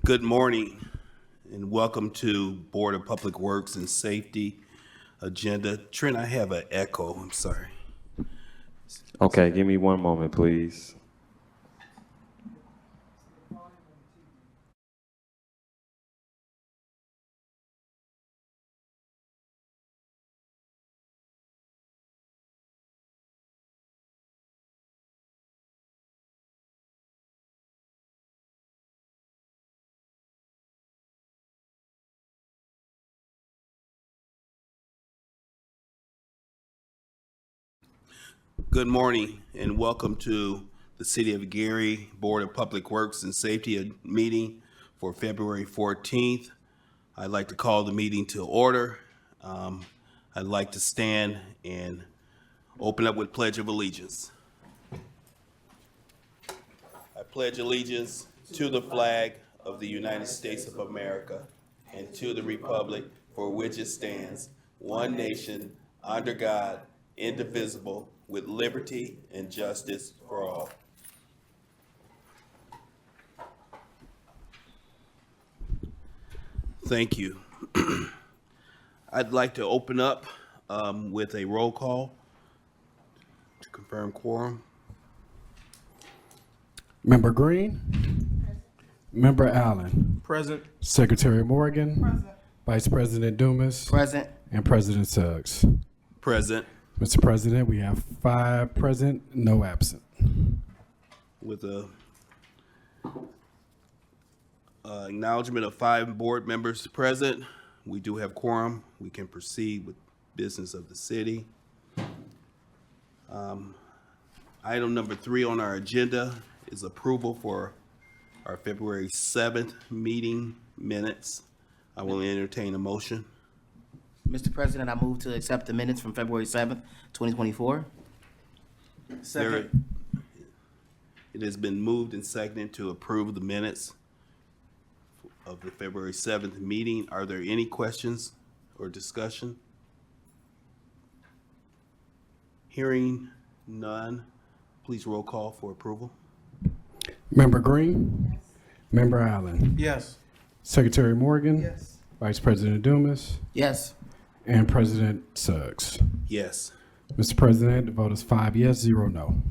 Good morning and welcome to Board of Public Works and Safety agenda. Trent, I have an echo. I'm sorry. Okay, give me one moment, please. Good morning and welcome to the City of Gary Board of Public Works and Safety meeting for February 14th. I'd like to call the meeting to order. I'd like to stand and open up with Pledge of Allegiance. I pledge allegiance to the flag of the United States of America and to the republic for which it stands, one nation, under God, indivisible, with liberty and justice for all. Thank you. I'd like to open up with a roll call to confirm quorum. Member Green. Member Allen. Present. Secretary Morgan. Present. Vice President Dumas. Present. And President Suggs. Present. Mr. President, we have 5 present, no absent. With a acknowledgement of 5 board members present, we do have quorum. We can proceed with business of the city. Item number 3 on our agenda is approval for our February 7th meeting minutes. I will entertain a motion. Mr. President, I move to accept the minutes from February 7th, 2024. Second. It has been moved and seconded to approve the minutes of the February 7th meeting. Are there any questions or discussion? Hearing none, please roll call for approval. Member Green. Yes. Member Allen. Yes. Secretary Morgan. Yes. Vice President Dumas. Yes. And President Suggs. Yes. Mr. President, the vote is 5 yes, 0 no.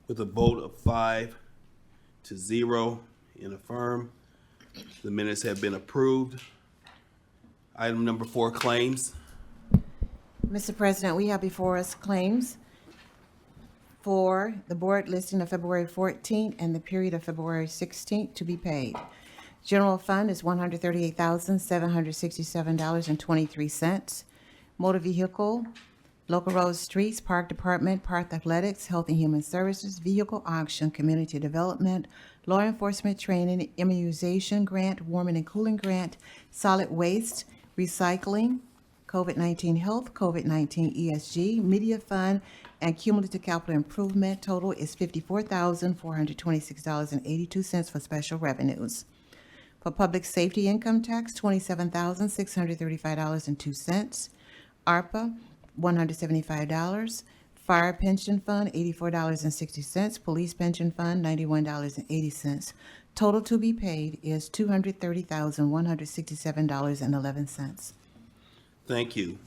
With a vote of 5-0 in affirm, the minutes have been approved. Item number 4, claims. Mr. President, we have before us claims for the board listing of February 14th and the period of February 16th to be paid. General fund is $138,767.23. Motor vehicle, local roads, streets, park department, park athletics, health and human services, vehicle auction, community development, law enforcement training, immunization grant, warming and cooling grant, solid waste, recycling, COVID-19 health, COVID-19 ESG, media fund, and cumulative capital improvement. Total is $54,426.82 for special revenues. For public safety income tax, $27,635.02. ARPA, $175. Fire pension fund, $84.60. Police pension fund, $91.80. Total to be paid is $230,167.11. Thank you.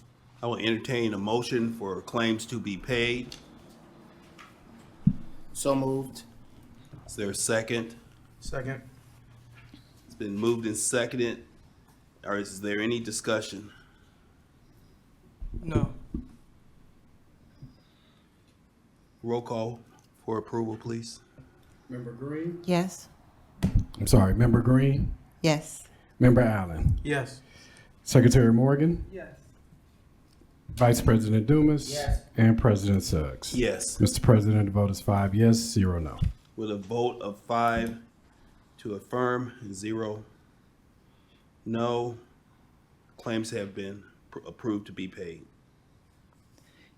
I will entertain a motion for claims to be paid. So moved. Is there a second? Second. It's been moved and seconded. Or is there any discussion? No. Roll call for approval, please. Member Green. Yes? I'm sorry, Member Green. Yes. Member Allen. Yes. Secretary Morgan. Yes. Vice President Dumas. Yes. And President Suggs. Yes. Mr. President, the vote is 5 yes, 0 no. With a vote of 5 to affirm, 0 no, claims have been approved to be paid.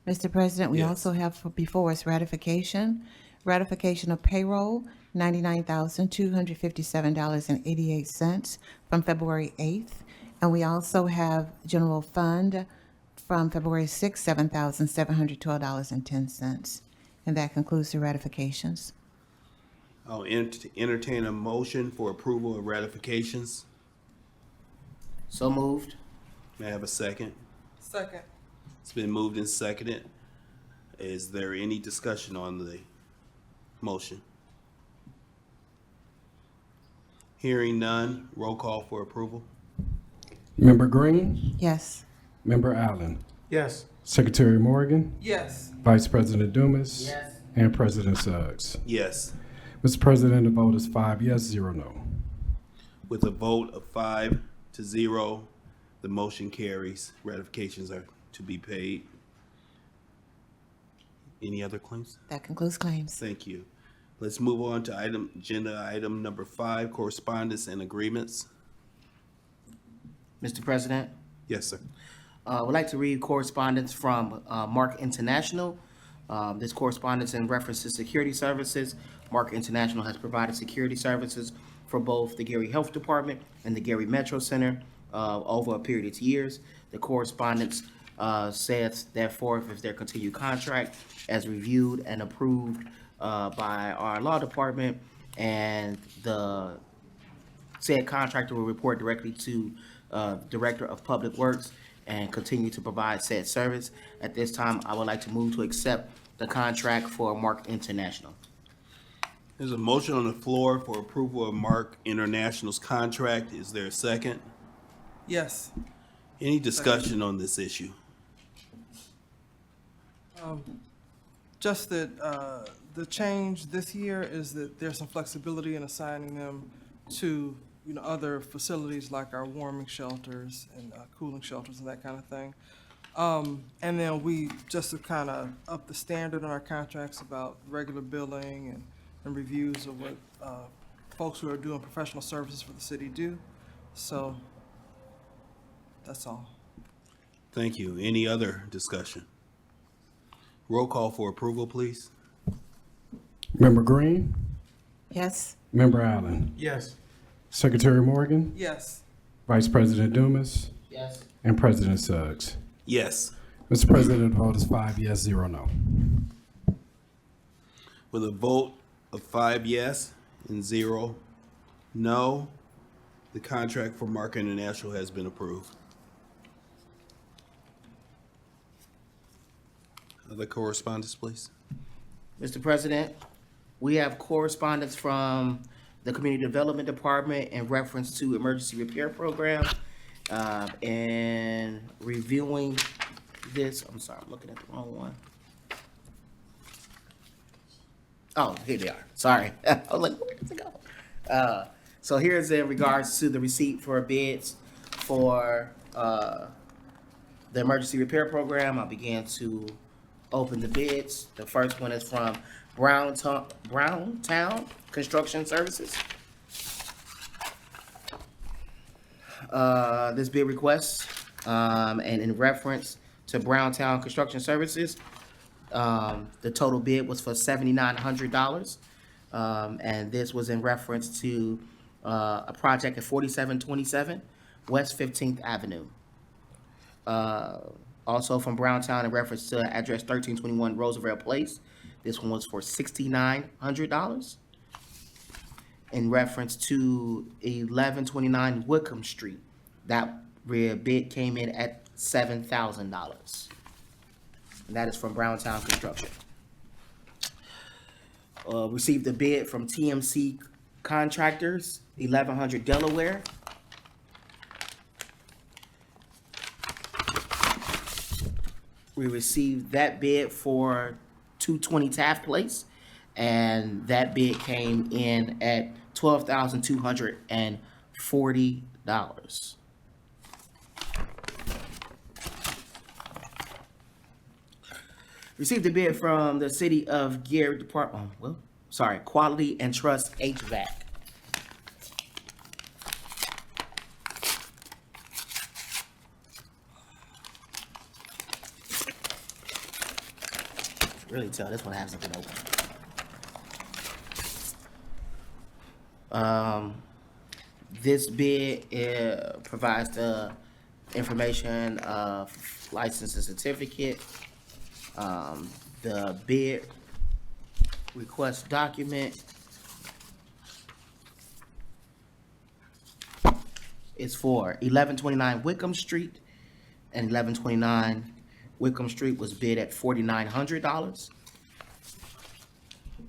Mr. President, we Yes. also have before us ratification of payroll, $99,257.88 from February 8th. And we also have general fund from February 6th, $7,712.10. And that concludes the ratifications. I'll entertain a motion for approval of ratifications. So moved. May I have a second? Second. It's been moved and seconded. Is there any discussion on the motion? Hearing none, roll call for approval. Member Green, Yes. Member Allen, Yes. Secretary Morgan, Yes. Vice President Dumas. Yes. And President Suggs. Yes. Mr. President, the vote is 5 yes, 0 no. With a vote of 5-0, the motion carries. Ratifications are to be paid. Any other claims? That concludes claims. Thank you. Let's move on to agenda item number 5, correspondence and agreements. Mr. President, Yes, sir. would like to read correspondence from Mark International. This correspondence in reference to security services. Mark International has provided security services for both the Gary Health Department and the Gary Metro Center over a period of years. The correspondence says, therefore, if their continued contract as reviewed and approved by our law department, and the said contractor will report directly to Director of Public Works and continue to provide said service. At this time, I would like to move to accept the contract for Mark International. There's a motion on the floor for approval of Mark International's contract. Is there a second? Yes. Any discussion on this issue? Just that the change this year is that there's some flexibility in assigning them to, other facilities like our warming shelters and cooling shelters and that kind of thing. And then we just to kind of up the standard on our contracts about regular billing and reviews of what folks who are doing professional services for the city do. So that's all. Thank you. Any other discussion? Roll call for approval, please. Member Green, Yes. Member Allen, Yes. Secretary Morgan, Yes. Vice President Dumas, Yes. and President Suggs. Yes. Mr. President, the vote is 5 yes, 0 no. With a vote of 5 yes and 0 no, the contract for Mark International has been approved. Other correspondence, please. Mr. President, we have correspondence from the Community Development Department in reference to emergency repair program. And reviewing this, I'm sorry, I'm looking at the wrong one. Oh, here they are. Sorry. I was like, where does it go? So here's in regards to the receipt for bids for the emergency repair program. I began to open the bids. The first one is from Browntown Construction Services. This bid request, and in reference to Browntown Construction Services, the total bid was for $7,900. And this was in reference to a project at 4727 West 15th Avenue. Also from Browntown in reference to address 1321 Roosevelt Place. This one was for $6,900. In reference to 1129 Wickham Street, that bid came in at $7,000. And that is from Browntown Construction. Received a bid from TMC Contractors, 1100 Delaware. We received that bid for 220 Taft Place, and that bid came in at $12,240. Received a bid from the City of Gary Department, Quality and Trust HVAC. Really tell this one hasn't been open. This bid provides the information of license and certificate. The bid request document is for 1129 Wickham Street, and 1129 Wickham Street was bid at $4,900.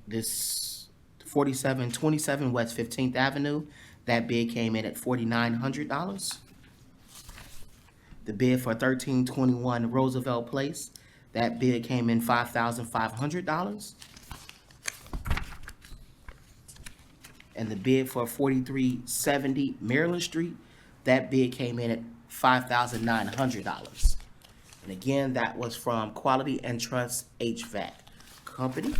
This 4727 West 15th Avenue, that bid came in at $4,900. The bid for 1321 Roosevelt Place, that bid came in $5,500. And the bid for 4370 Maryland Street, that bid came in at $5,900. And again, that was from Quality and Trust HVAC Company.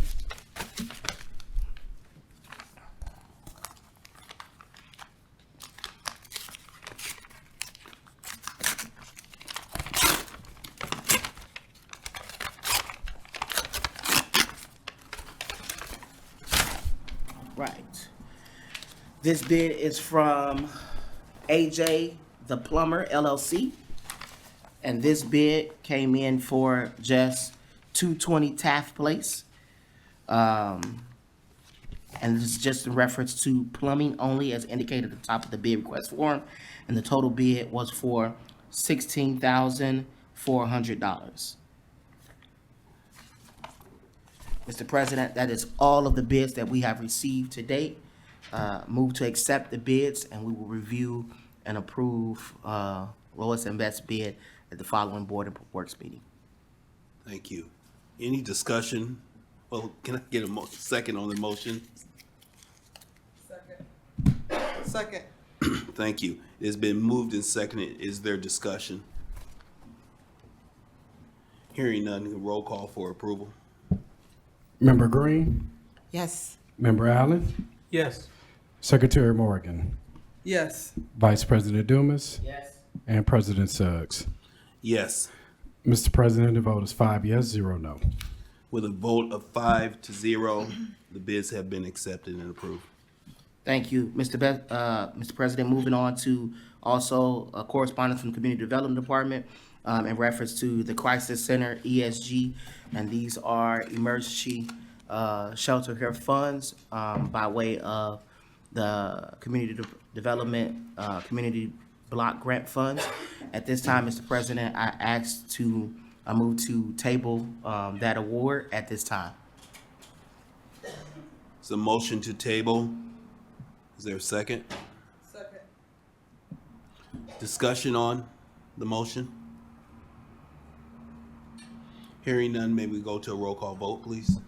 Right. This bid is from AJ the Plumber LLC. And this bid came in for just 220 Taft Place. And this is just in reference to plumbing only as indicated at the top of the bid request form. And the total bid was for $16,400. Mr. President, that is all of the bids that we have received to date. Move to accept the bids, and we will review and approve lowest and best bid at the following Board of Works meeting. Thank you. Any discussion? Well, can I get a second on the motion? Second. Thank you. It's been moved and seconded. Is there discussion? Hearing none, roll call for approval. Member Green, Yes. Member Allen, Yes. Secretary Morgan, Yes. Vice President Dumas, Yes. and President Suggs. Yes. Mr. President, the vote is 5 yes, 0 no. With a vote of 5-0, the bids have been accepted and approved. Thank you, Mr. President. Moving on to also a correspondence from the Community Development Department in reference to the Crisis Center ESG, and these are emergency shelter care funds by way of the Development Community Block Grant Funds. At this time, Mr. President, I move to table that award at this time. It's a motion to table. Is there a second? Second. Discussion on the motion? Hearing none, may we go to a roll call vote, please?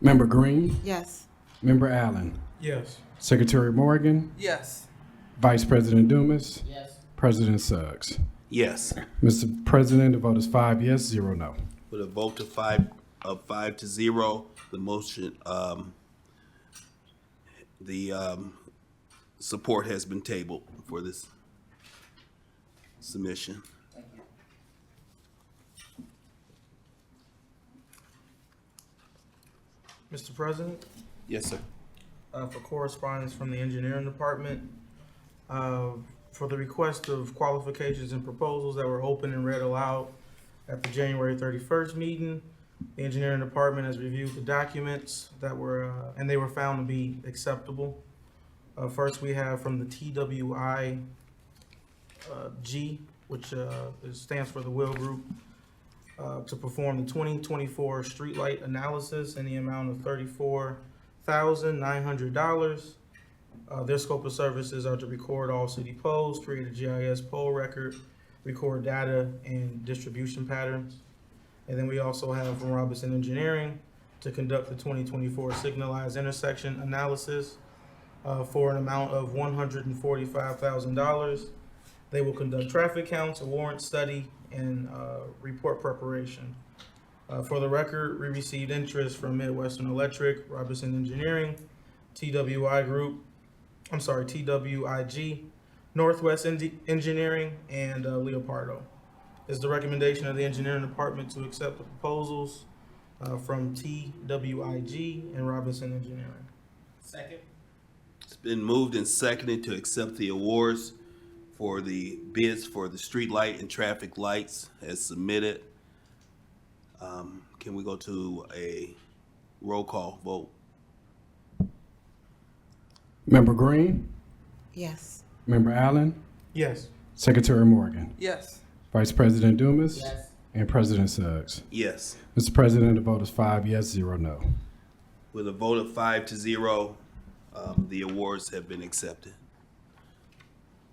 Member Green, Yes. Member Allen, Yes. Secretary Morgan, Yes. Vice President Dumas, Yes. President Suggs. Yes. Mr. President, the vote is 5 yes, 0 no. With a vote of 5-0, the motion, support has been tabled for this submission. Mr. President, Yes, sir. for correspondence from the engineering department, for the request of qualifications and proposals that were open and read aloud at the January 31st meeting, the engineering department has reviewed the documents that were, and they were found to be acceptable. First, we have from the TWI G, which stands for the Will Group, to perform the 2024 streetlight analysis in the amount of $34,900. Their scope of services are to record all city poles, create a GIS pole record, record data and distribution patterns. And then we also have from Robinson Engineering to conduct the 2024 signalized intersection analysis for an amount of $145,000. They will conduct traffic counts, a warrant study, and report preparation. For the record, we received interest from Midwestern Electric, Robinson Engineering, TWIG, Northwest Engineering, and Leopardo. It's the recommendation of the engineering department to accept the proposals from TWIG and Robinson Engineering. Second. It's been moved and seconded to accept the awards for the bids for the street light and traffic lights as submitted. Can we go to a roll call vote? Member Green, Yes. Member Allen, Yes. Secretary Morgan, Yes. Vice President Dumas, Yes. and President Suggs. Yes. Mr. President, the vote is 5 yes, 0 no. With a vote of 5-0, the awards have been accepted.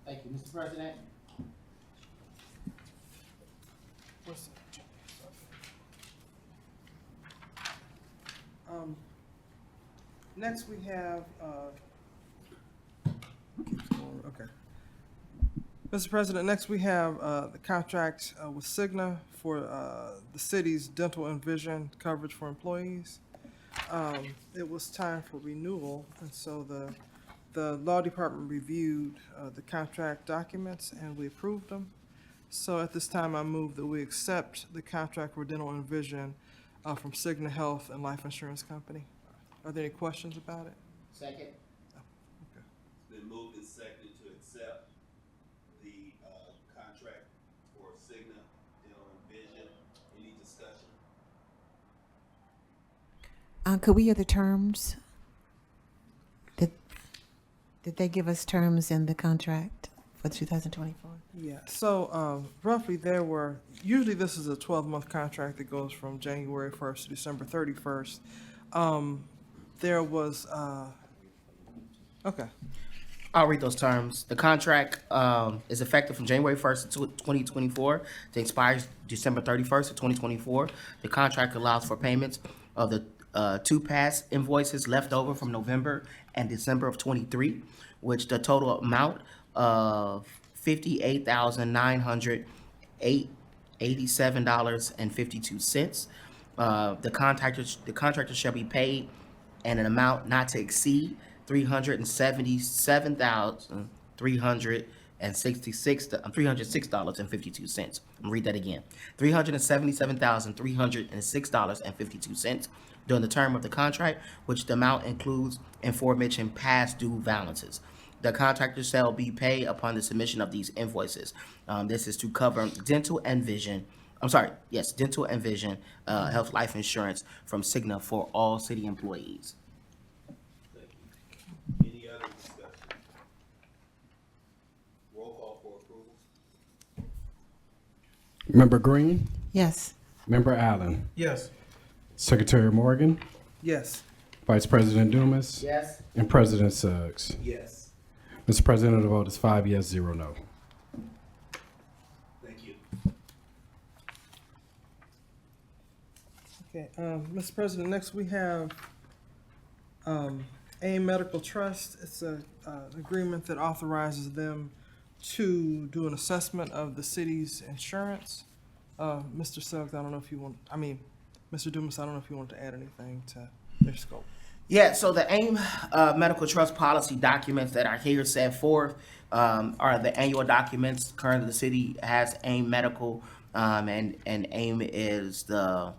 Thank you, Mr. President. What's that? Next we have, keeps going, okay. Mr. President, next we have, the contract, with Cigna for, the city's dental and vision coverage for employees. It was time for renewal, and so the law department reviewed, the contract documents and we approved them. So at this time, I move that we accept the contract for dental and vision from Cigna Health and Life Insurance Company. Are there any questions about it? Second. It's been moved and seconded to accept the contract for Cigna Dental and Vision. Any discussion? Could we hear the terms? Did they give us terms in the contract for 2024? Yeah, so roughly usually this is a 12-month contract that goes from January 1st to December 31st. There was, okay. I'll read those terms. The contract is effective from January 1st, 2024 to expires December 31st of 2024. The contract allows for payments of the two past invoices left over from November and December of 23, which the total amount of $58,987.52. The contractor shall be paid and an amount not to exceed $306.52. I'm gonna read that again. $377,306.52 during the term of the contract, which the amount includes aforementioned past due balances. The contractor shall be paid upon the submission of these invoices. This is to cover dental and vision. Dental and vision, health life insurance from Cigna for all city employees. Thank you. Any other discussion? Roll call for approval. Member Green, Yes. Member Allen, Yes. Secretary Morgan, Yes. Vice President Dumas, Yes. and President Suggs. Yes. Mr. President, the vote is 5 yes, 0 no. Thank you. Okay, Mr. President, next we have AIM Medical Trust. It's an agreement that authorizes them to do an assessment of the city's insurance. Mr. Suggs, Mr. Dumas, I don't know if you want to add anything to their scope. Yeah, so the AIM Medical Trust policy documents that are here set forth are the annual documents. Currently, the city has AIM Medical, and AIM is the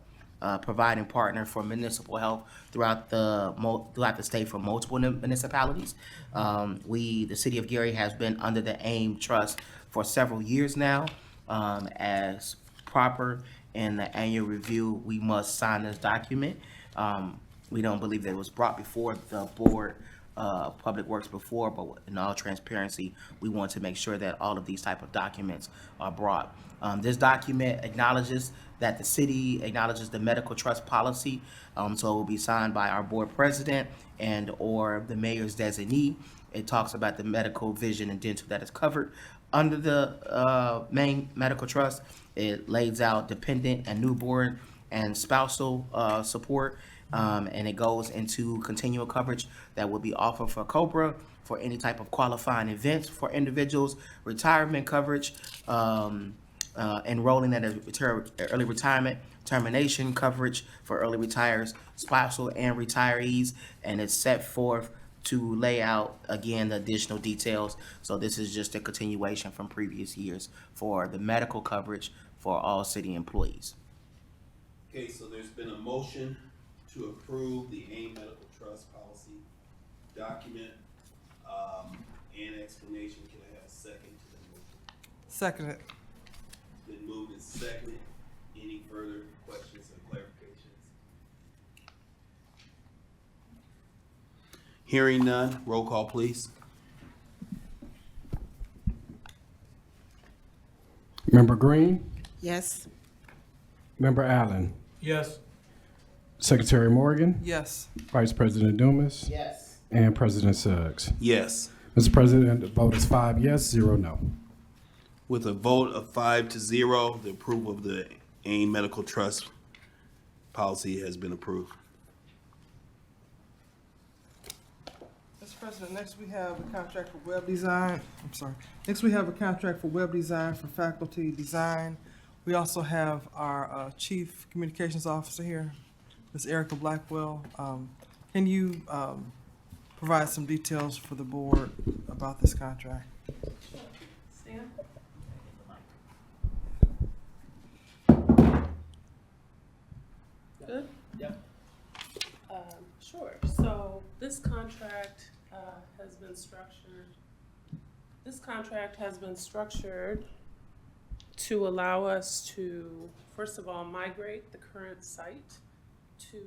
providing partner for municipal health throughout the state for multiple municipalities. The city of Gary has been under the AIM Trust for several years now. As proper in the annual review, we must sign this document. We don't believe that it was brought before the board Public Works before, but in all transparency, we want to make sure that all of these type of documents are brought. This document acknowledges that the city acknowledges the medical trust policy, so it will be signed by our board president and or the mayor's designee. It talks about the medical, vision, and dental that is covered under the main medical trust. It lays out dependent and newborn and spousal support. And it goes into continual coverage that will be offered for COBRA for any type of qualifying events for individuals, retirement coverage, enrolling at early retirement, termination coverage for early retires, spousal and retirees, and it's set forth to lay out, again, the additional details. So this is just a continuation from previous years for the medical coverage for all city employees. Okay, so there's been a motion to approve the AIM Medical Trust Policy document, and explanation. Can I have a second to the motion? Seconded. It's been moved and seconded. Any further questions or clarifications? Hearing none, roll call please. Member Green, Yes. Member Allen, Yes. Secretary Morgan, Yes. Vice President Dumas, Yes. and President Suggs. Yes. Mr. President, the vote is 5 yes, 0 no. With a vote of 5-0, the approval of the AIM Medical Trust policy has been approved. Mr. President, next we have a contract for web design. I'm sorry. Next we have a contract for web design for faculty design. We also have our Chief Communications Officer here, Ms. Erica Blackwell. Can you provide some details for the board about this contract? Good? Yep. Sure. So this contract has been structured. This contract has been structured to allow us to, first of all, migrate the current site to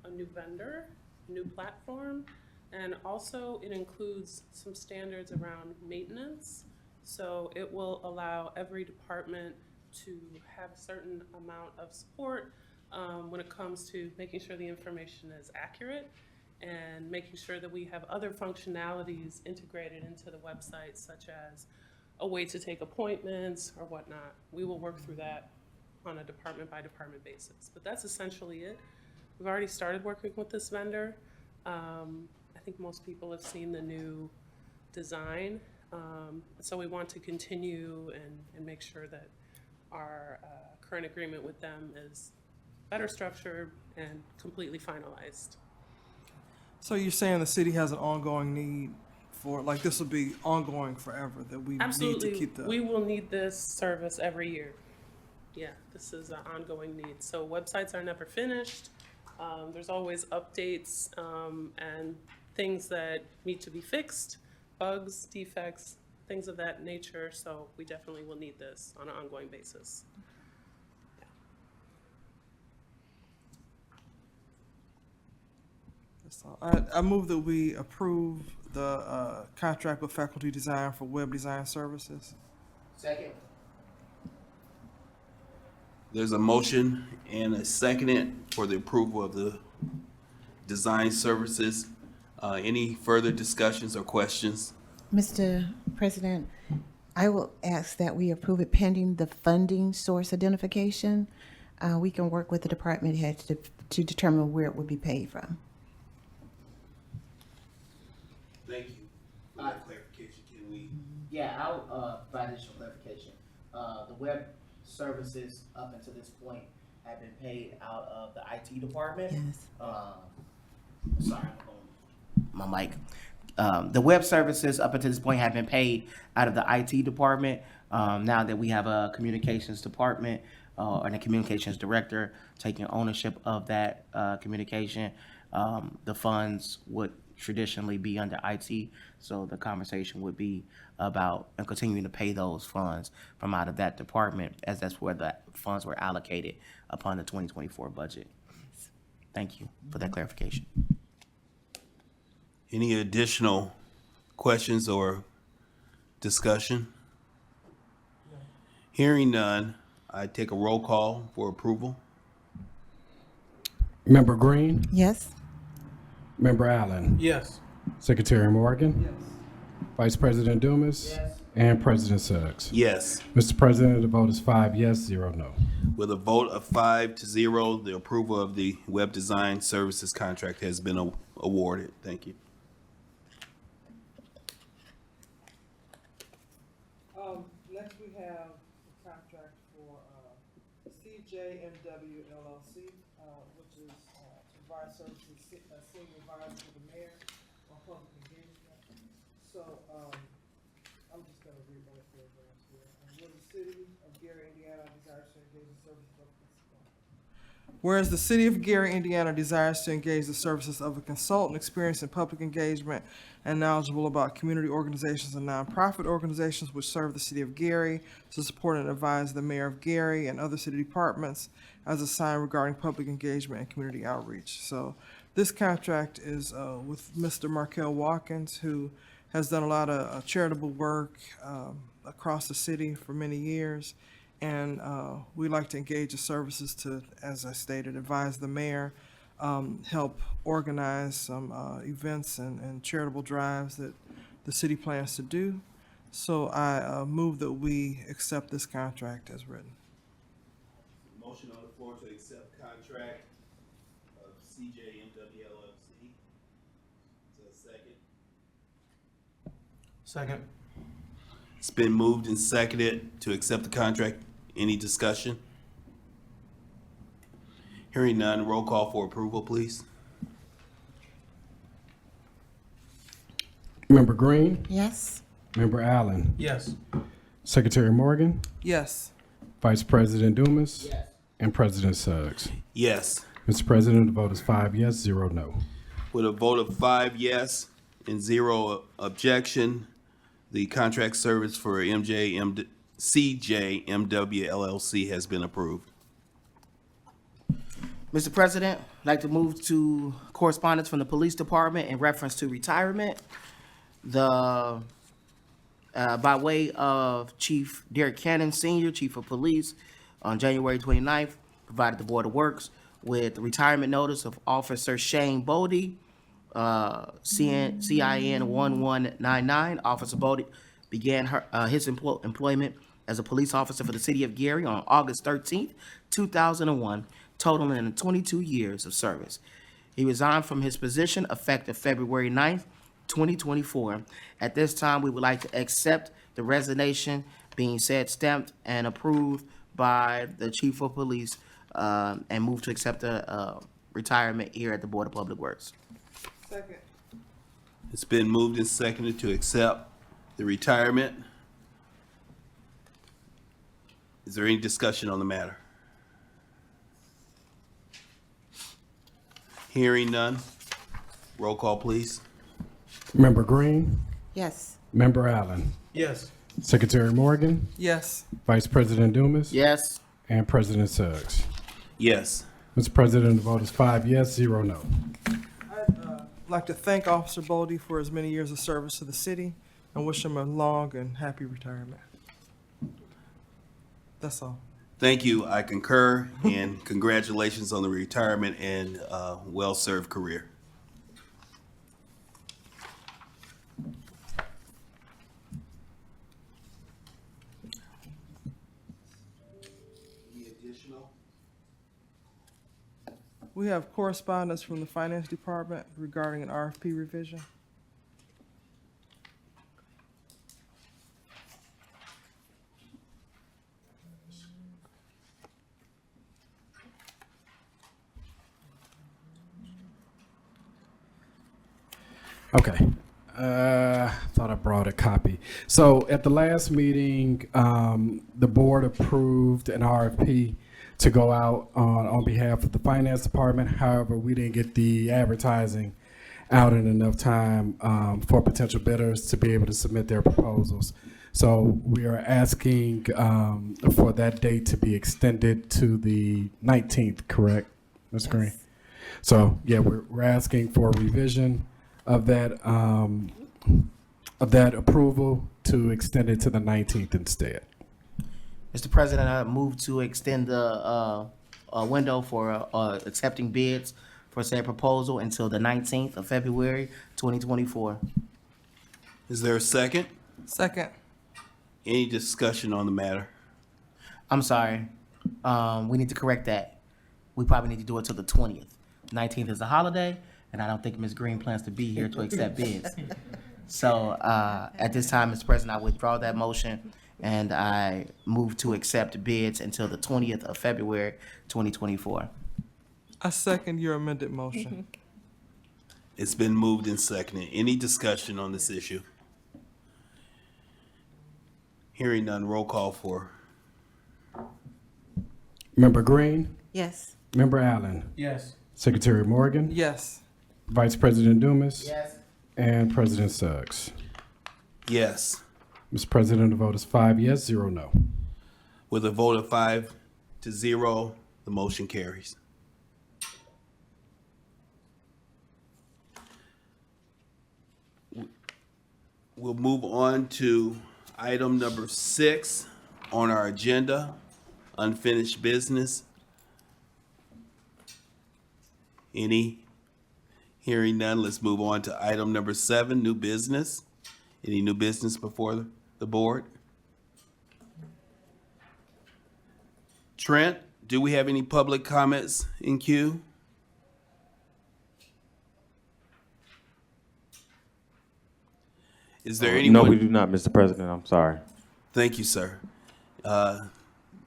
a new vendor, new platform, and also it includes some standards around maintenance. So it will allow every department to have a certain amount of support when it comes to making sure the information is accurate and making sure that we have other functionalities integrated into the website, such as a way to take appointments or whatnot. We will work through that on a department by department basis, but that's essentially it. We've already started working with this vendor. I think most people have seen the new design. So we want to continue and make sure that our current agreement with them is better structured and completely finalized. So you're saying the city has an ongoing need for, like, this will be ongoing forever, that we need to Absolutely, keep the. we will need this service every year. Yeah, this is an ongoing need. So websites are never finished. There's always updates and things that need to be fixed, bugs, defects, things of that nature. So we definitely will need this on an ongoing basis. I move that we approve the contract with Faculty Design for web design services. Second. There's a motion and a second for the approval of the design services. Any further discussions or questions? Mr. President, I will ask that we approve it pending the funding source identification. We can work with the department heads to determine where it would be paid from. Thank you for that clarification. Can we? Yeah, I'll provide additional clarification. The web services up until this point have been paid out of the IT department. Yes. Sorry, I'm on my mic. The web services up until this point have been paid out of the IT department. Now that we have a communications department and a communications director taking ownership of that communication, the funds would traditionally be under IT. So the conversation would be about continuing to pay those funds from out of that department, as that's where the funds were allocated upon the 2024 budget. Thank you for that clarification. Any additional questions or discussion? Hearing none, I take a roll call for approval. Member Green, Yes? Member Allen, Yes. Secretary Morgan, Yes. Vice President Dumas, and President Suggs. Yes. Mr. President, the vote is 5 yes, 0 no. With a vote of 5-0, the approval of the web design services contract has been awarded. Thank you. Next we have a contract for CJMW LLC, which is to provide services, senior advisor to the mayor on public engagement. So, I'm just gonna read one paragraph here. Where the city of Gary, Indiana desires to engage the services of Whereas the city of Gary, Indiana desires to engage the services of a consultant experienced in public engagement and knowledgeable about community organizations and nonprofit organizations which serve the city of Gary, to support and advise the mayor of Gary and other city departments as assigned regarding public engagement and community outreach. So this contract is with Mr. Markel Watkins, who has done a lot of charitable work across the city for many years. And we like to engage the services to, as I stated, advise the mayor, help organize some events and charitable drives that the city plans to do. So I move that we accept this contract as written. Motion on the floor to accept contract of CJMW LLC. Is there a second? Second. It's been moved and seconded to accept the contract. Any discussion? Hearing none, roll call for approval, please. Member Green, Yes. Member Allen, Yes. Secretary Morgan, Yes. Vice President Dumas, and President Suggs. Yes. Mr. President, the vote is 5 yes, 0 no. With a vote of 5 yes and 0 objection, the contract service for CJMW LLC has been approved. Mr. President, I'd like to move to correspondence from the police department in reference to retirement. By way of Chief Derek Cannon Senior, Chief of Police, on January 29th, provided the Board of Works with the retirement notice of Officer Shane Bodie, CIN 1199. Officer Bodie began his employment as a police officer for the city of Gary on August 13th, 2001, totaling 22 years of service. He resigned from his position effective February 9th, 2024. At this time, we would like to accept the resignation being said stamped and approved by the Chief of Police, and move to accept the retirement here at the Board of Public Works. Second. It's been moved and seconded to accept the retirement. Is there any discussion on the matter? Hearing none, roll call, please. Member Green, Yes. Member Allen, Yes. Secretary Morgan, Yes. Vice President Dumas, Yes. and President Suggs. Yes. Mr. President, the vote is 5 yes, 0 no. I'd like to thank Officer Bodie for his many years of service to the city and wish him a long and happy retirement. That's all. Thank you. I concur, and congratulations on the retirement and well-served career. Any additional? We have correspondence from the Finance Department regarding an RFP revision. Okay. Thought I brought a copy. So at the last meeting, the board approved an RFP to go out on behalf of the finance department. However, we didn't get the advertising out in enough time for potential bidders to be able to submit their proposals. So we are asking for that date to be extended to the 19th, correct, Ms. Green? So, yeah, we're asking for a revision of that approval to extend it to the 19th instead. Mr. President, I move to extend the window for accepting bids for said proposal until the 19th of February, 2024. Is there a second? Second. Any discussion on the matter? I'm sorry. We need to correct that. We probably need to do it till the 20th. 19th is a holiday, and I don't think Ms. Green plans to be here to accept bids. So at this time, Mr. President, I withdraw that motion, and I move to accept bids until the 20th of February, 2024. I second your amended motion. It's been moved and seconded. Any discussion on this issue? Hearing none, roll call for. Member Green, Yes. Member Allen, Yes. Secretary Morgan, Yes. Vice President Dumas, Yes. and President Suggs. Yes. Mr. President, the vote is 5 yes, 0 no. With a vote of 5-0, the motion carries. We'll move on to item number 6 on our agenda. unfinished business? Any? Hearing none, let's move on to item number 7, new business. Any new business before the board? Trent, do we have any public comments in queue? Is there anyone? No, we do not, Mr. President. I'm sorry. Thank you, sir.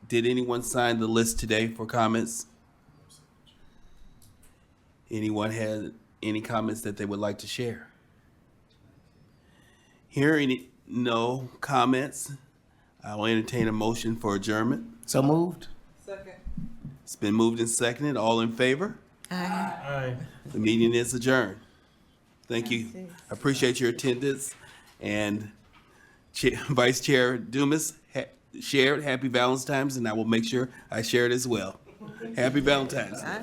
Did anyone sign the list today for comments? Anyone had any comments that they would like to share? Hearing no comments, I will entertain a motion for adjournment. So moved? Second. It's been moved and seconded. All in favor? Aye. The meeting is adjourned. Thank you. I appreciate your attendance. And Vice Chair Dumas shared Happy Valentine's, and I will make sure I share it as well. Happy Valentine's Day.